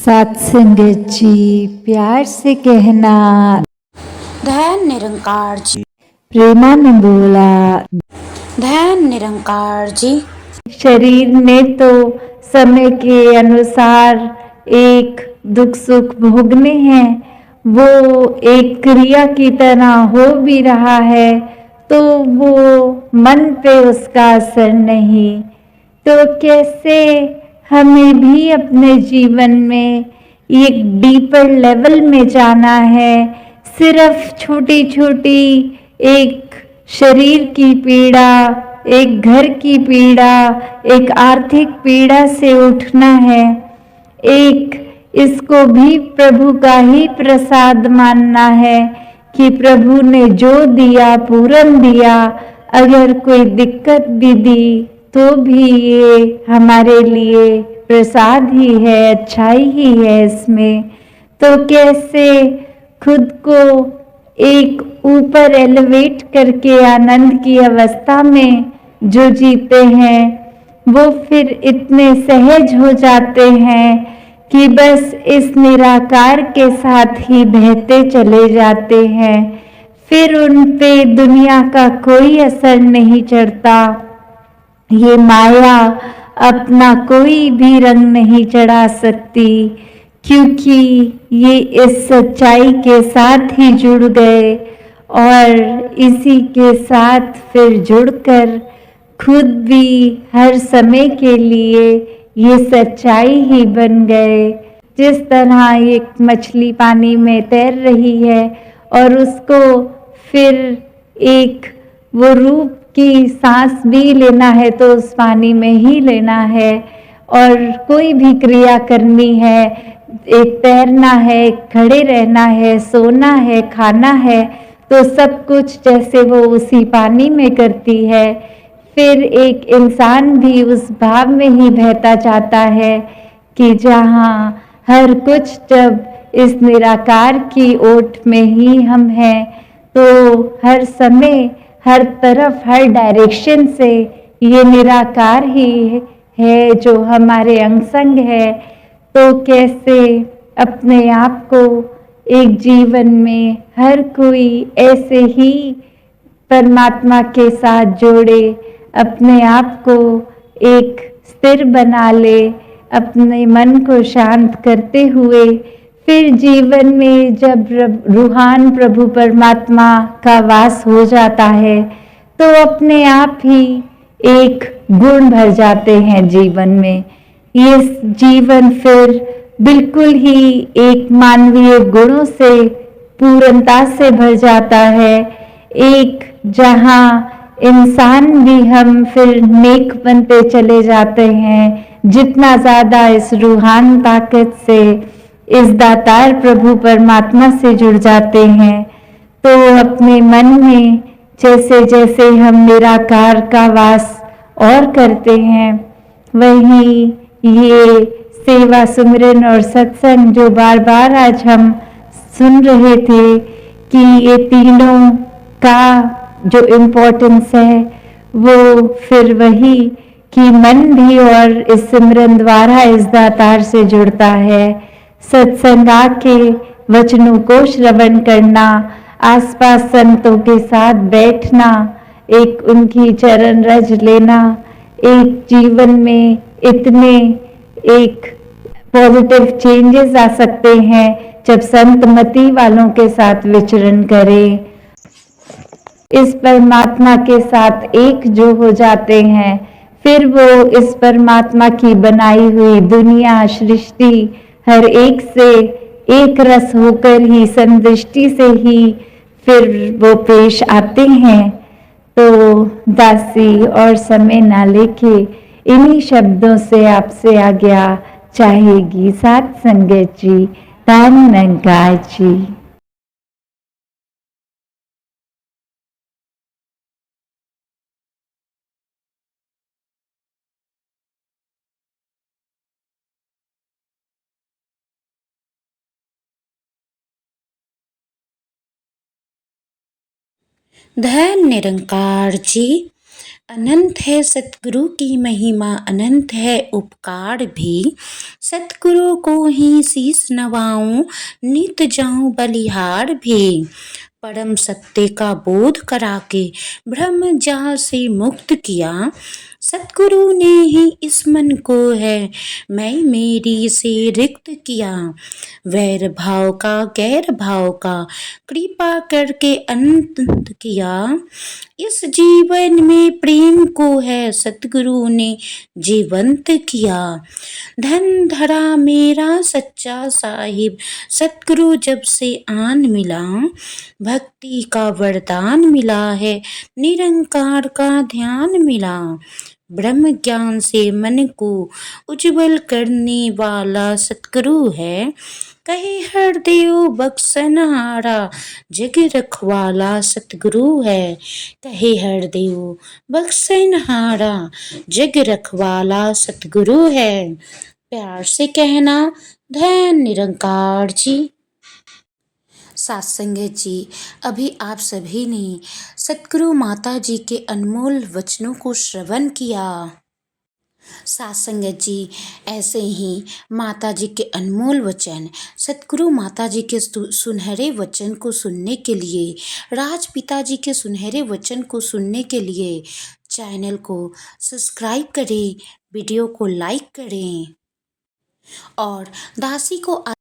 सत्संगत जी प्यार से कहना। धन निरंकार जी। प्रेमा में बोला। धन निरंकार जी। शरीर ने तो समय के अनुसार एक दुख सुख भोगने हैं, वो एक क्रिया की तरह हो भी रहा है, तो वो मन पे उसका असर नहीं। तो कैसे हमें भी अपने जीवन में एक डीपर लेवल में जाना है। सिर्फ छोटी छोटी एक शरीर की पीड़ा, एक घर की पीड़ा, एक आर्थिक पीड़ा से उठना है। एक इसको भी प्रभु का ही प्रसाद मानना है कि प्रभु ने जो दिया पूरन दिया। अगर कोई दिक्कत भी दी तो भी ये हमारे लिए प्रसाद ही है, अच्छाई ही है इसमें। तो कैसे खुद को एक ऊपर एलिवेट करके आनंद की अवस्था में जो जीते हैं, वो फिर इतने सहज हो जाते हैं कि बस इस निराकार के साथ ही बहते चले जाते हैं। फिर उन पे दुनिया का कोई असर नहीं चढ़ता। ये माया अपना कोई भी रंग नहीं चढ़ा सकती, क्योंकि ये इस सच्चाई के साथ ही जुड़ गए और इसी के साथ फिर जुड़कर खुद भी हर समय के लिए ये सच्चाई ही बन गए। जिस तरह एक मछली पानी में तैर रही है और उसको फिर एक वो रूप की सांस भी लेना है तो उस पानी में ही लेना है, और कोई भी क्रिया करनी है, एक तैरना है, एक खड़े रहना है, सोना है, खाना है, तो सब कुछ जैसे वो उसी पानी में करती है। फिर एक इंसान भी उस भाव में ही बहता जाता है कि जहाँ हर कुछ जब इस निराकार की ओट में ही हम हैं, तो हर समय हर तरफ हर डायरेक्शन से ये निराकार ही है जो हमारे अंग संग है। तो कैसे अपने आप को एक जीवन में हर कोई ऐसे ही परमात्मा के साथ जोड़े, अपने आप को एक स्थिर बना ले, अपने मन को शांत करते हुए फिर जीवन में जब रूहान प्रभु परमात्मा का वास हो जाता है तो अपने आप ही एक गुण भर जाते हैं जीवन में। ये जीवन फिर बिल्कुल ही एक मानवीय गुणों से पूर्णता से भर जाता है, एक जहाँ इंसान भी हम फिर नेक बनते चले जाते हैं। जितना ज़्यादा इस रूहान ताकत से, इस दातार प्रभु परमात्मा से जुड़ जाते हैं, तो अपने मन में जैसे जैसे हम निराकार का वास और करते हैं, वहीं ये सेवा सुमिरन और सत्संग जो बार बार आज हम सुन रहे थे कि ये तीनों का जो इम्पोर्टेंस है वो फिर वही कि मन भी और इस सिमरन द्वारा इस दातार से जुड़ता है। सत्संग के वचनों को श्रवण करना, आसपास संतों के साथ बैठना, एक उनकी चरण रज लेना, एक जीवन में इतने एक पॉजिटिव चेंजेस आ सकते हैं जब संत मति वालों के साथ विचरण करें, इस परमात्मा के साथ एक जो हो जाते हैं, फिर वो इस परमात्मा की बनाई हुई दुनिया सृष्टि हर एक से एक रस होकर ही संदृष्टि से ही फिर वो पेश आते हैं। तो दासी और समय ना लेके इन्हीं शब्दों से आपसे आज्ञा चाहेगी साथ संगत जी। धन निरंकार जी। धन निरंकार जी। अनंत है सतगुरु की महिमा, अनंत है उपकार भी। सतगुरु को ही शीस नवाऊं, नित जाऊं बलिहार भी। परम सत्य का बोध करा के ब्रह्म जाल से मुक्त किया। सतगुरु ने ही इस मन को है मैं मेरी से रिक्त किया। वैर भाव का गैर भाव का कृपा करके अंत किया। इस जीवन में प्रेम को है सतगुरु ने जीवंत किया। धन धरा मेरा सच्चा साहिब, सतगुरु जब से आन मिला। भक्ति का वरदान मिला है, निरंकार का ध्यान मिला। ब्रह्म ज्ञान से मन को उज्जवल करने वाला सतगुरु है। कहे हरदेव बख्शनहारा, जग रखवाला सतगुरु है। कहे हरदेव बख्शनहारा, जग रखवाला सतगुरु है। प्यार से कहना धन निरंकार जी। साथ संगत जी, अभी आप सभी ने सतगुरु माता जी के अनमोल वचनों को श्रवण किया। साथ संगत जी, ऐसे ही माता जी के अनमोल वचन, सतगुरु माता जी के सुनहरे वचन को सुनने के लिए, राजपिता जी के सुनहरे वचन को सुनने के लिए चैनल को सब्सक्राइब करें, वीडियो को लाइक करें और दासी को